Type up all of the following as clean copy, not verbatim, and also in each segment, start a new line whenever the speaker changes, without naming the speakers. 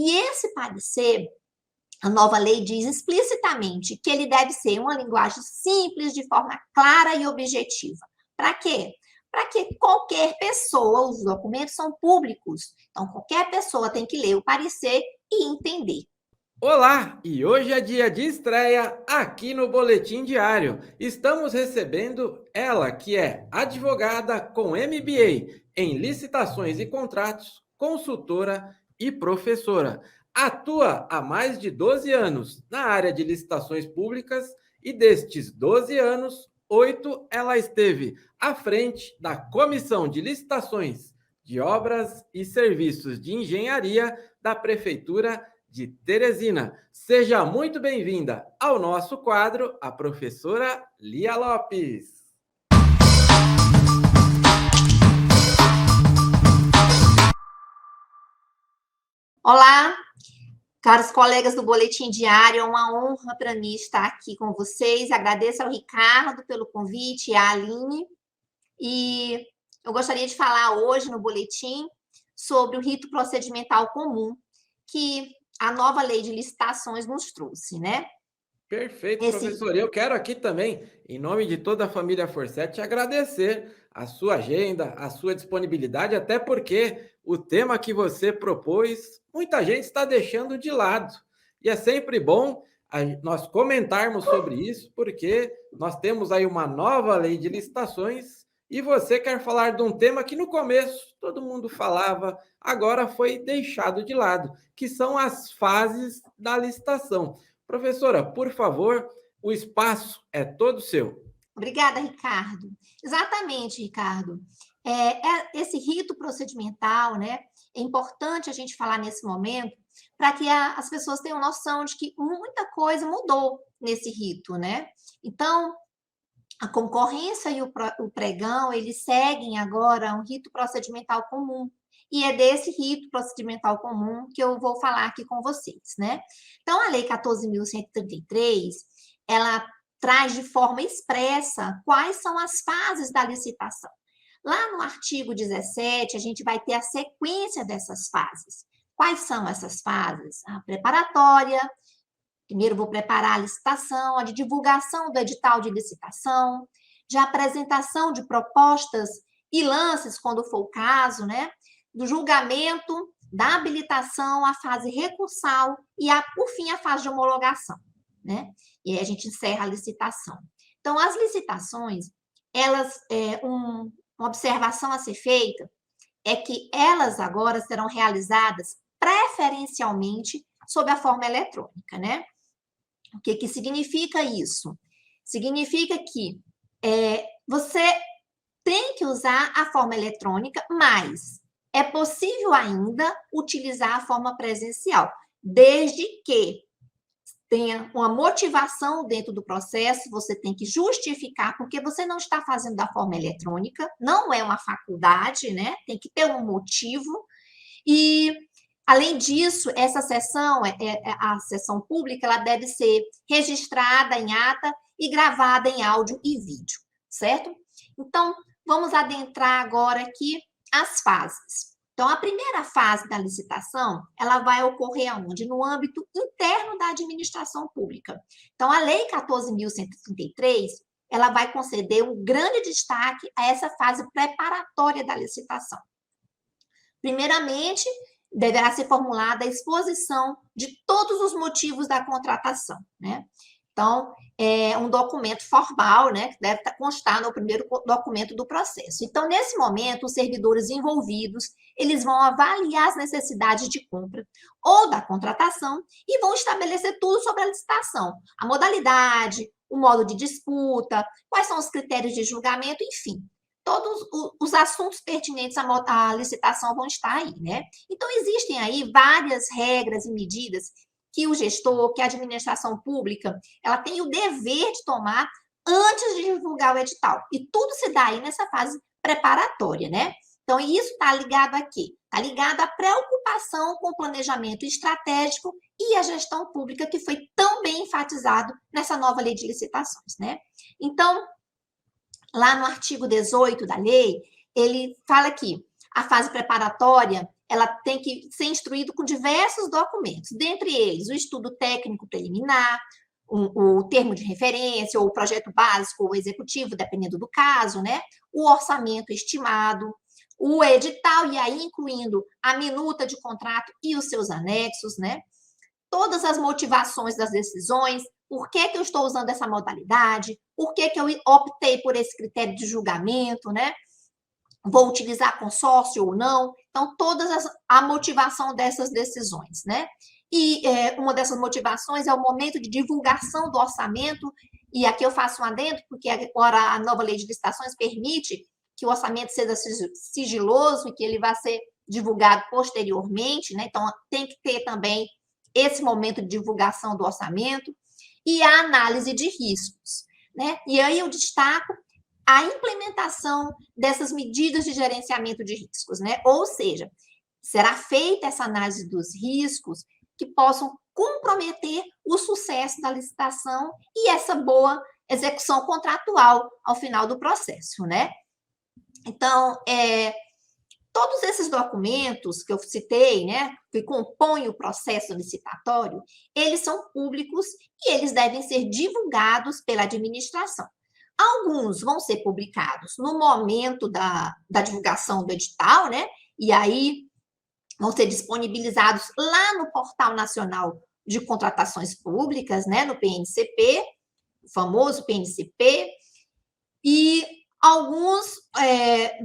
E esse parecer, a nova lei diz explicitamente que ele deve ser uma linguagem simples, de forma clara e objetiva. Para quê? Para que qualquer pessoa, os documentos são públicos, então qualquer pessoa tem que ler o parecer e entender.
Olá, e hoje é dia de estreia aqui no Boletim Diário. Estamos recebendo ela, que é advogada com MBA em licitações e contratos, consultora e professora. Atua há mais de 12 anos na área de licitações públicas e destes 12 anos, 8 ela esteve à frente da Comissão de Licitações de Obras e Serviços de Engenharia da Prefeitura de Teresina. Seja muito bem-vinda ao nosso quadro, a professora Lia Lopes.
Olá, caros colegas do Boletim Diário, é uma honra para mim estar aqui com vocês. Agradeço ao Ricardo pelo convite e à Aline. E eu gostaria de falar hoje no boletim sobre o rito procedimental comum que a nova lei de licitações nos trouxe, né?
Perfeito, professor. Eu quero aqui também, em nome de toda a família Forset, agradecer a sua agenda, a sua disponibilidade, até porque o tema que você propôs, muita gente está deixando de lado. E é sempre bom nós comentarmos sobre isso, porque nós temos aí uma nova lei de licitações e você quer falar de um tema que no começo todo mundo falava, agora foi deixado de lado, que são as fases da licitação. Professora, por favor, o espaço é todo seu.
Obrigada, Ricardo. Exatamente, Ricardo. Esse rito procedimental, né? É importante a gente falar nesse momento para que as pessoas tenham noção de que muita coisa mudou nesse rito, né? Então, a concorrência e o pregão, eles seguem agora um rito procedimental comum. E é desse rito procedimental comum que eu vou falar aqui com vocês, né? Então, a Lei 14.133, ela traz de forma expressa quais são as fases da licitação. Lá no artigo 17, a gente vai ter a sequência dessas fases. Quais são essas fases? A preparatória. Primeiro, vou preparar a licitação, a de divulgação do edital de licitação, de apresentação de propostas e lances, quando for o caso, né? Do julgamento, da habilitação, a fase recursal e, por fim, a fase de homologação, né? E aí a gente encerra a licitação. Então, as licitações, uma observação a ser feita é que elas agora serão realizadas preferencialmente sob a forma eletrônica, né? O que significa isso? Significa que você tem que usar a forma eletrônica, mas é possível ainda utilizar a forma presencial, desde que tenha uma motivação dentro do processo, você tem que justificar, porque você não está fazendo da forma eletrônica, não é uma faculdade, né? Tem que ter um motivo. E além disso, essa sessão, a sessão pública, ela deve ser registrada em ata e gravada em áudio e vídeo, certo? Então, vamos adentrar agora aqui as fases. Então, a primeira fase da licitação, ela vai ocorrer aonde? No âmbito interno da administração pública. Então, a Lei 14.133, ela vai conceder um grande destaque a essa fase preparatória da licitação. Primeiramente, deverá ser formulada a exposição de todos os motivos da contratação, né? Então, é um documento formal, né, que deve constar no primeiro documento do processo. Então, nesse momento, os servidores envolvidos, eles vão avaliar as necessidades de compra ou da contratação e vão estabelecer tudo sobre a licitação, a modalidade, o modo de disputa, quais são os critérios de julgamento, enfim. Todos os assuntos pertinentes à licitação vão estar aí, né? Então, existem aí várias regras e medidas que o gestor, que a administração pública, ela tem o dever de tomar antes de divulgar o edital. E tudo se dá aí nessa fase preparatória, né? Então, isso está ligado a quê? Está ligado à preocupação com o planejamento estratégico e a gestão pública, que foi tão bem enfatizado nessa nova lei de licitações, né? Então, lá no artigo 18 da lei, ele fala que a fase preparatória, ela tem que ser instruída com diversos documentos, dentre eles o estudo técnico preliminar, o termo de referência, ou o projeto básico ou executivo, dependendo do caso, né? O orçamento estimado, o edital, e aí incluindo a minuta de contrato e os seus anexos, né? Todas as motivações das decisões, por que eu estou usando essa modalidade, por que eu optei por esse critério de julgamento, né? Vou utilizar consórcio ou não. Então, a motivação dessas decisões, né? E uma dessas motivações é o momento de divulgação do orçamento, e aqui eu faço um adendo, porque agora a nova lei de licitações permite que o orçamento seja sigiloso e que ele vai ser divulgado posteriormente, né? Então, tem que ter também esse momento de divulgação do orçamento e a análise de riscos, né? E aí eu destaco a implementação dessas medidas de gerenciamento de riscos, né? Ou seja, será feita essa análise dos riscos que possam comprometer o sucesso da licitação e essa boa execução contratual ao final do processo, né? Então, todos esses documentos que eu citei, né, que compõem o processo licitatório, eles são públicos e eles devem ser divulgados pela administração. Alguns vão ser publicados no momento da divulgação do edital, né? E aí vão ser disponibilizados lá no Portal Nacional de Contratações Públicas, né? No PNCP, o famoso PNCP, e alguns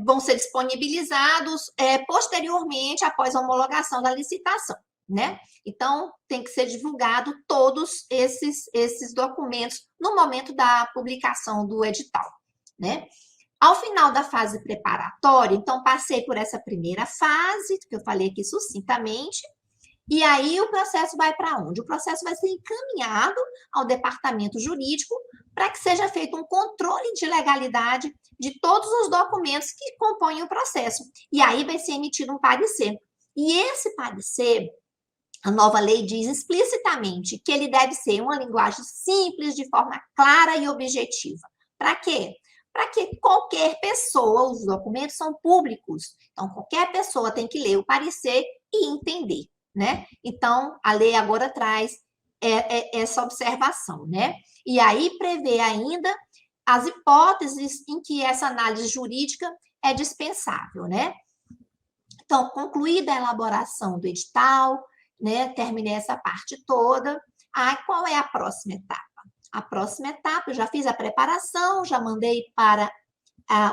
vão ser disponibilizados posteriormente, após a homologação da licitação, né? Então, tem que ser divulgado todos esses documentos no momento da publicação do edital, né? Ao final da fase preparatória, então, passei por essa primeira fase, que eu falei aqui sucintamente, e aí o processo vai para onde? O processo vai ser encaminhado ao departamento jurídico para que seja feito um controle de legalidade de todos os documentos que compõem o processo. E aí vai ser emitido um parecer. E esse parecer, a nova lei diz explicitamente que ele deve ser uma linguagem simples, de forma clara e objetiva. Para quê? Para que qualquer pessoa, os documentos são públicos, então qualquer pessoa tem que ler o parecer e entender, né? Então, a lei agora traz essa observação, né? E aí prevê ainda as hipóteses em que essa análise jurídica é dispensável, né? Então, concluída a elaboração do edital, né? Terminei essa parte toda. Qual é a próxima etapa? A próxima etapa, eu já fiz a preparação, já mandei para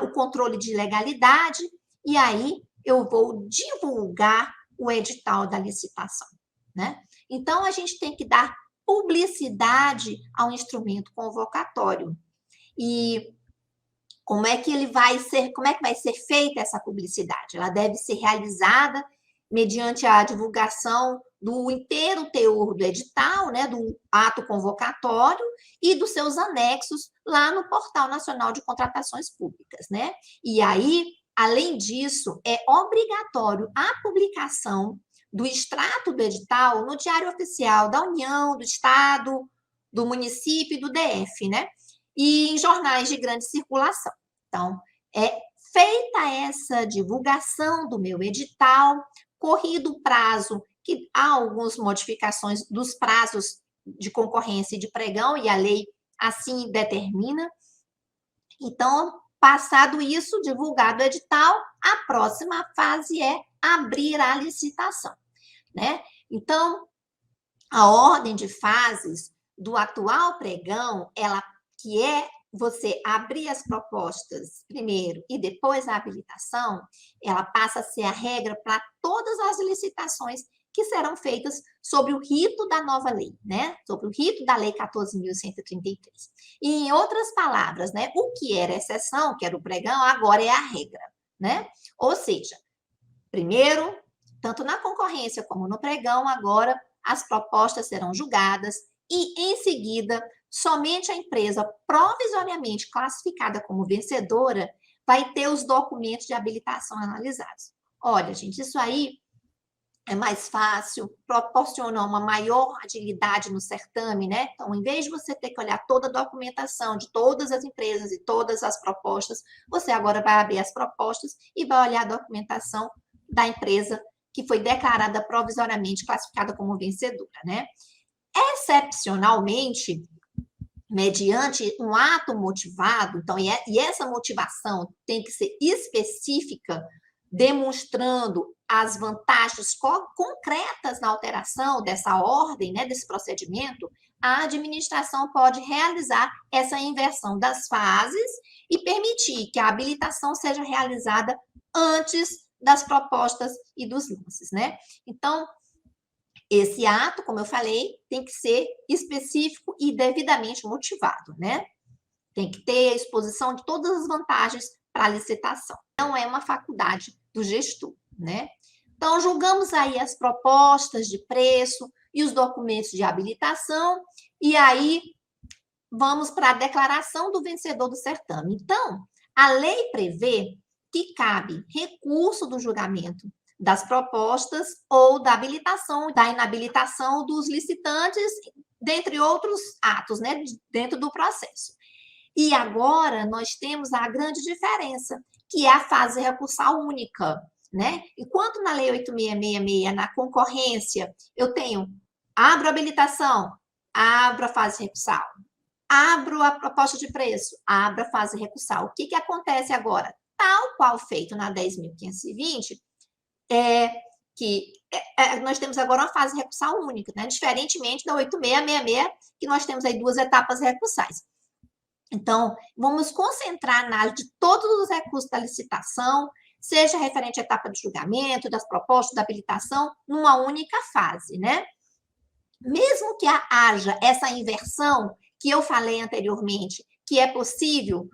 o controle de legalidade, e aí eu vou divulgar o edital da licitação, né? Então, a gente tem que dar publicidade ao instrumento convocatório. E como é que vai ser feita essa publicidade? Ela deve ser realizada mediante a divulgação do inteiro teor do edital, né, do ato convocatório e dos seus anexos lá no Portal Nacional de Contratações Públicas, né? E aí, além disso, é obrigatório a publicação do extrato do edital no Diário Oficial da União, do Estado, do município e do DF, né? E em jornais de grande circulação. Então, feita essa divulgação do meu edital, corrido o prazo, que há algumas modificações dos prazos de concorrência e de pregão, e a lei assim determina. Então, passado isso, divulgado o edital, a próxima fase é abrir a licitação, né? Então, a ordem de fases do atual pregão, que é você abrir as propostas primeiro e depois a habilitação, ela passa a ser a regra para todas as licitações que serão feitas sobre o rito da nova lei, né? Sobre o rito da Lei 14.133. E, em outras palavras, né, o que era exceção, que era o pregão, agora é a regra, né? Ou seja, primeiro, tanto na concorrência como no pregão, agora as propostas serão julgadas e, em seguida, somente a empresa provisoriamente classificada como vencedora vai ter os documentos de habilitação analisados. Olha, gente, isso aí é mais fácil, proporciona uma maior agilidade no certame, né? Então, em vez de você ter que olhar toda a documentação de todas as empresas e todas as propostas, você agora vai abrir as propostas e vai olhar a documentação da empresa que foi declarada provisoriamente classificada como vencedora, né? Excepcionalmente, mediante um ato motivado, então, e essa motivação tem que ser específica, demonstrando as vantagens concretas na alteração dessa ordem, né, desse procedimento, a administração pode realizar essa inversão das fases e permitir que a habilitação seja realizada antes das propostas e dos lances, né? Então, esse ato, como eu falei, tem que ser específico e devidamente motivado, né? Tem que ter a exposição de todas as vantagens para a licitação. Não é uma faculdade do gestor, né? Então, julgamos aí as propostas de preço e os documentos de habilitação, e aí vamos para a declaração do vencedor do certame. Então, a lei prevê que cabe recurso do julgamento das propostas ou da habilitação, da inabilitação dos licitantes, dentre outros atos, né, dentro do processo. E agora nós temos a grande diferença, que é a fase recursal única, né? Enquanto na Lei 8666, na concorrência, eu abro a habilitação, abro a fase recursal, abro a proposta de preço, abro a fase recursal. O que acontece agora? Tal qual feito na 10.520, nós temos agora uma fase recursal única, né? Diferentemente da 8666, que nós temos aí 2 etapas recursais. Então, vamos concentrar a análise de todos os recursos da licitação, seja referente à etapa de julgamento, das propostas, da habilitação, numa única fase, né? Mesmo que haja essa inversão que eu falei anteriormente, que é possível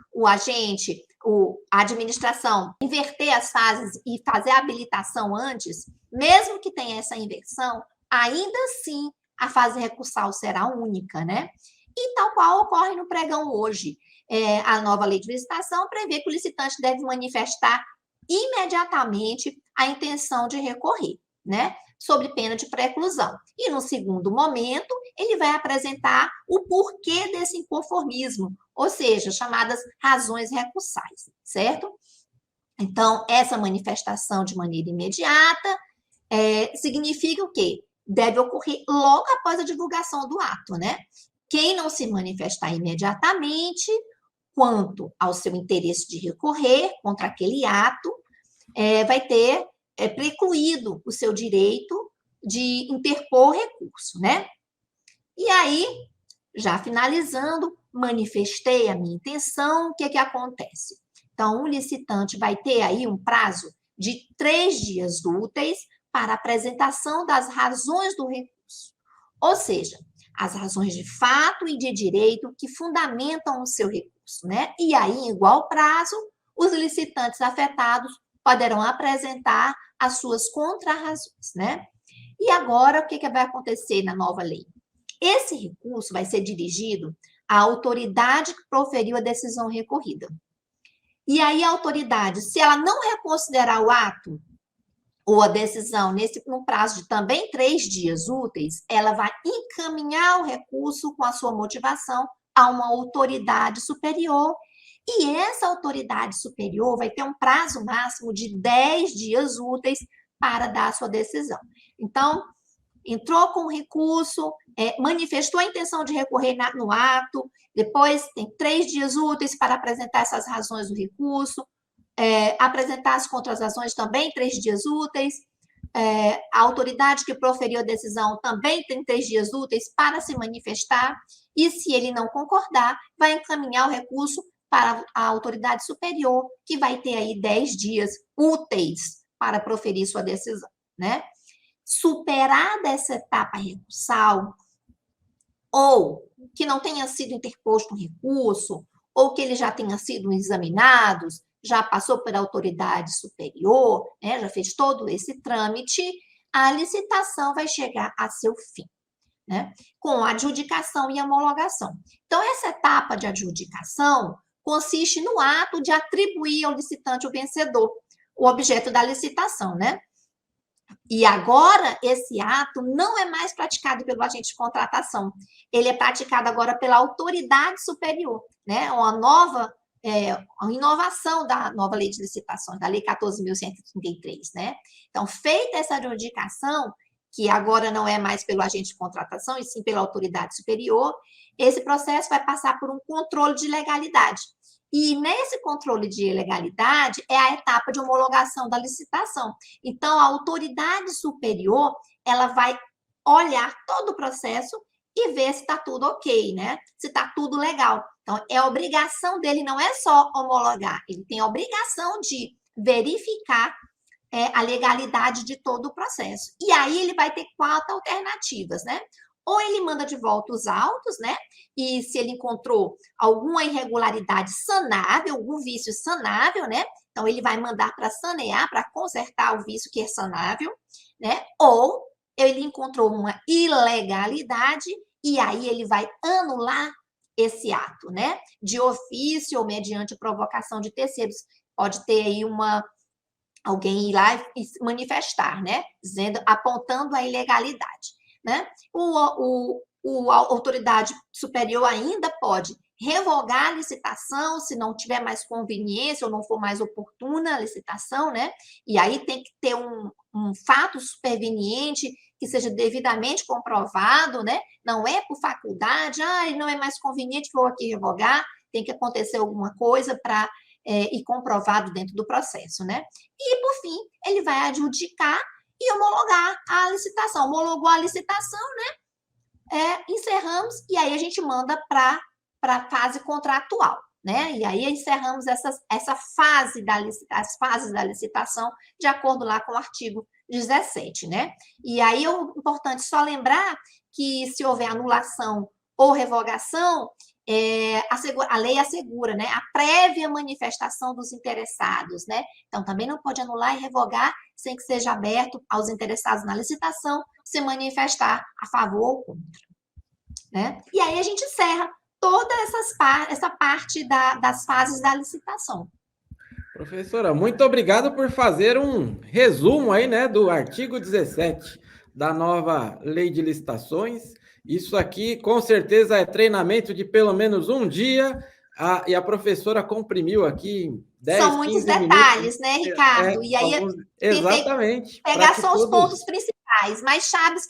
a administração, inverter as fases e fazer a habilitação antes, mesmo que tenha essa inversão, ainda assim a fase recursal será única, né? E tal qual ocorre no pregão hoje. A nova lei de licitação prevê que o licitante deve manifestar imediatamente a intenção de recorrer, né? Sob pena de preclusão. E no segundo momento, ele vai apresentar o porquê desse inconformismo, ou seja, chamadas razões recursais, certo? Então, essa manifestação de maneira imediata significa o quê? Deve ocorrer logo após a divulgação do ato, né? Quem não se manifestar imediatamente quanto ao seu interesse de recorrer contra aquele ato, vai ter precluído o seu direito de interpor recurso, né? E aí, já finalizando, manifestei a minha intenção, o que acontece? Então, o licitante vai ter aí um prazo de 3 dias úteis para apresentação das razões do recurso. Ou seja, as razões de fato e de direito que fundamentam o seu recurso, né? E aí, em igual prazo, os licitantes afetados poderão apresentar as suas contrarrazões, né? E agora, o que vai acontecer na nova lei? Esse recurso vai ser dirigido à autoridade que proferiu a decisão recorrida. E aí, a autoridade, se ela não reconsiderar o ato ou a decisão no prazo de também 3 dias úteis, ela vai encaminhar o recurso com a sua motivação a uma autoridade superior. E essa autoridade superior vai ter um prazo máximo de 10 dias úteis para dar a sua decisão. Então, entrou com o recurso, manifestou a intenção de recorrer no ato, depois tem 3 dias úteis para apresentar essas razões do recurso, apresentar as contrarrazões também 3 dias úteis, a autoridade que proferiu a decisão também tem 3 dias úteis para se manifestar, e se ele não concordar, vai encaminhar o recurso para a autoridade superior, que vai ter aí 10 dias úteis para proferir sua decisão, né? Superada essa etapa recursal, ou que não tenha sido interposto um recurso, ou que ele já tenha sido examinado, já passou pela autoridade superior, né, já fez todo esse trâmite, a licitação vai chegar a seu fim, né, com a adjudicação e homologação. Então, essa etapa de adjudicação consiste no ato de atribuir ao licitante o vencedor, o objeto da licitação, né? E agora, esse ato não é mais praticado pelo agente de contratação, ele é praticado agora pela autoridade superior, né? Uma nova a inovação da nova lei de licitações, da lei 14.133, né? Então, feita essa adjudicação, que agora não é mais pelo agente de contratação, e sim pela autoridade superior, esse processo vai passar por um controle de legalidade. E nesse controle de legalidade é a etapa de homologação da licitação. Então, a autoridade superior, ela vai olhar todo o processo e ver se está tudo ok, né? Se está tudo legal. Então, é obrigação dele, não é só homologar, ele tem a obrigação de verificar a legalidade de todo o processo. E aí ele vai ter 4 alternativas, né? Ou ele manda de volta os autos, né? E se ele encontrou alguma irregularidade sanável, algum vício sanável, né? Então ele vai mandar para sanear, para consertar o vício que é sanável, né? Ou ele encontrou uma ilegalidade e aí ele vai anular esse ato, né? De ofício ou mediante provocação de terceiros. Pode ter aí alguém ir lá e manifestar, né? Dizendo, apontando a ilegalidade, né? A autoridade superior ainda pode revogar a licitação se não tiver mais conveniência ou não for mais oportuna a licitação, né? E aí tem que ter um fato superveniente que seja devidamente comprovado, né? Não é por faculdade, não é mais conveniente, vou aqui revogar, tem que acontecer alguma coisa para e comprovado dentro do processo, né? E, por fim, ele vai adjudicar e homologar a licitação. Homologou a licitação, né? Encerramos e aí a gente manda para a fase contratual, né? E aí encerramos essa fase as fases da licitação de acordo lá com o artigo 17, né? E aí é importante só lembrar que se houver anulação ou revogação, a lei assegura, né, a prévia manifestação dos interessados, né? Então, também não pode anular e revogar sem que seja aberto aos interessados na licitação se manifestar a favor ou contra, né? E aí a gente encerra toda essa parte das fases da licitação.
Professora, muito obrigado por fazer um resumo aí, né, do artigo 17 da nova lei de licitações. Isso aqui, com certeza, é treinamento de pelo menos um dia, e a professora comprimiu aqui 10,
São muitos
15 minutos.
Detalhes, né, Ricardo? E aí
Exatamente.
Pegar só os pontos principais, mais chaves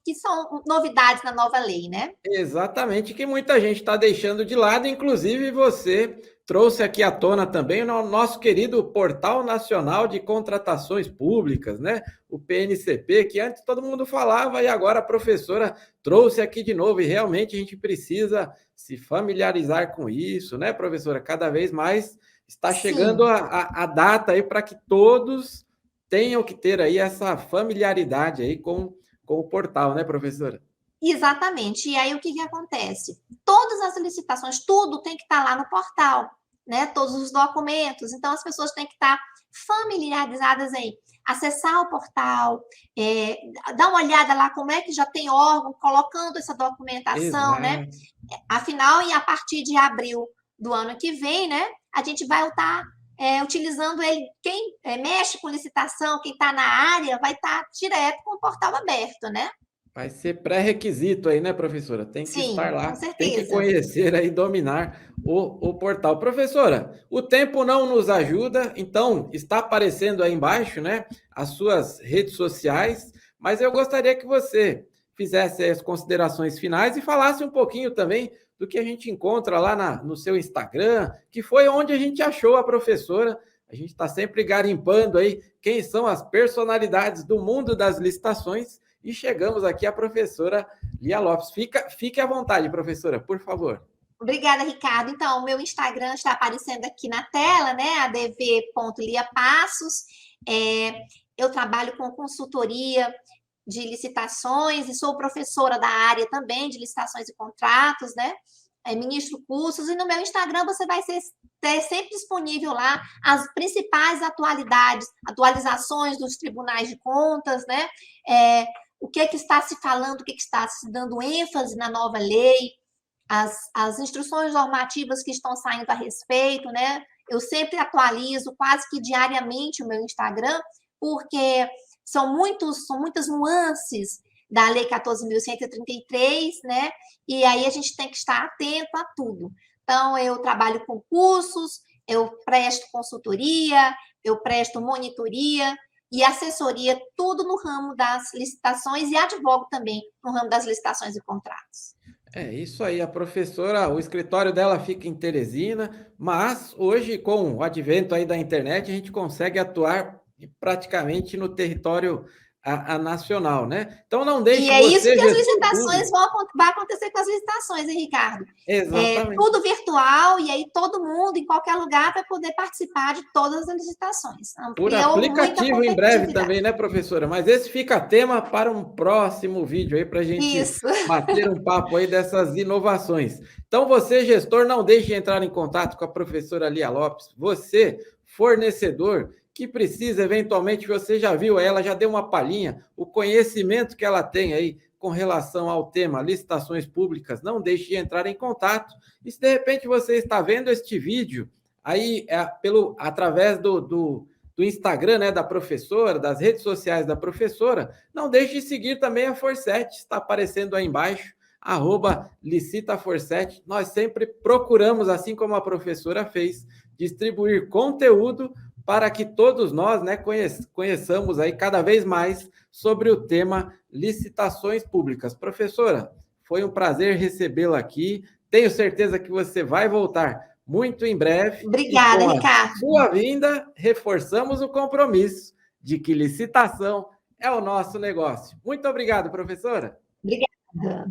que são novidades na nova lei, né?
Exatamente, que muita gente está deixando de lado, inclusive você trouxe aqui à tona também o nosso querido Portal Nacional de Contratações Públicas, né? O PNCP, que antes todo mundo falava e agora a professora trouxe aqui de novo, e realmente a gente precisa se familiarizar com isso, né, professora? Cada vez mais está chegando a data aí para que todos tenham que ter aí essa familiaridade aí com o portal, né, professora?
Exatamente. E aí o que acontece? Todas as licitações, tudo tem que estar lá no portal, né? Todos os documentos. Então as pessoas têm que estar familiarizadas aí. Acessar o portal, dar uma olhada lá como é que já tem órgão colocando essa documentação, né? Afinal, e a partir de abril do ano que vem, né? A gente vai estar utilizando ele. Quem mexe com licitação, quem está na área, vai estar direto com o portal aberto, né?
Vai ser pré-requisito aí, né, professora? Tem que estar lá, tem que conhecer aí, dominar o portal. Professora, o tempo não nos ajuda, então está aparecendo aí embaixo, né, as suas redes sociais, mas eu gostaria que você fizesse as considerações finais e falasse um pouquinho também do que a gente encontra lá no seu Instagram, que foi onde a gente achou a professora. A gente está sempre garimpando aí quem são as personalidades do mundo das licitações. E chegamos aqui à professora Lia Lopes. Fique à vontade, professora, por favor.
Obrigada, Ricardo. Então, o meu Instagram está aparecendo aqui na tela, né? adv.liapassos. Eu trabalho com consultoria de licitações e sou professora da área também de licitações e contratos, né? Ministro cursos. E no meu Instagram você vai ter sempre disponível lá as principais atualizações dos tribunais de contas, né? O que está se falando, o que está se dando ênfase na nova lei, as instruções normativas que estão saindo a respeito, né? Eu sempre atualizo quase que diariamente o meu Instagram, porque são muitas nuances da Lei 14.133, né? E aí a gente tem que estar atento a tudo. Então, eu trabalho com cursos, eu presto consultoria, eu presto monitoria e assessoria, tudo no ramo das licitações e advogo também no ramo das licitações e contratos.
É isso aí, a professora, o escritório dela fica em Teresina, mas hoje, com o advento aí da internet, a gente consegue atuar praticamente no território nacional, né? Então não
E
deixe
é isso
você,
que as
gestor
licitações
público.
vai acontecer com as licitações, hein, Ricardo?
Exatamente.
Tudo virtual, e aí todo mundo, em qualquer lugar, vai poder participar de todas as licitações.
Por
Ampliou muita
aplicativo em breve
competitividade.
também, né, professora? Mas esse fica tema para um próximo vídeo aí, para a gente
Isso.
bater um papo aí dessas inovações. Então, você, gestor, não deixe de entrar em contato com a professora Lia Lopes. Você, fornecedor, que precisa, eventualmente, você já viu ela, já deu uma palhinha, o conhecimento que ela tem aí com relação ao tema licitações públicas, não deixe de entrar em contato. E se de repente você está vendo este vídeo aí através do Instagram, né, da professora, das redes sociais da professora, não deixe de seguir também a Forset, está aparecendo aí embaixo, @licitaforset. Nós sempre procuramos, assim como a professora fez, distribuir conteúdo para que todos nós, né, conheçamos aí cada vez mais sobre o tema licitações públicas. Professora, foi um prazer recebê-la aqui. Tenho certeza que você vai voltar muito em breve e
Obrigada,
com a
Ricardo.
sua vinda, reforçamos o compromisso de que licitação é o nosso negócio. Muito obrigado, professora.
Obrigada.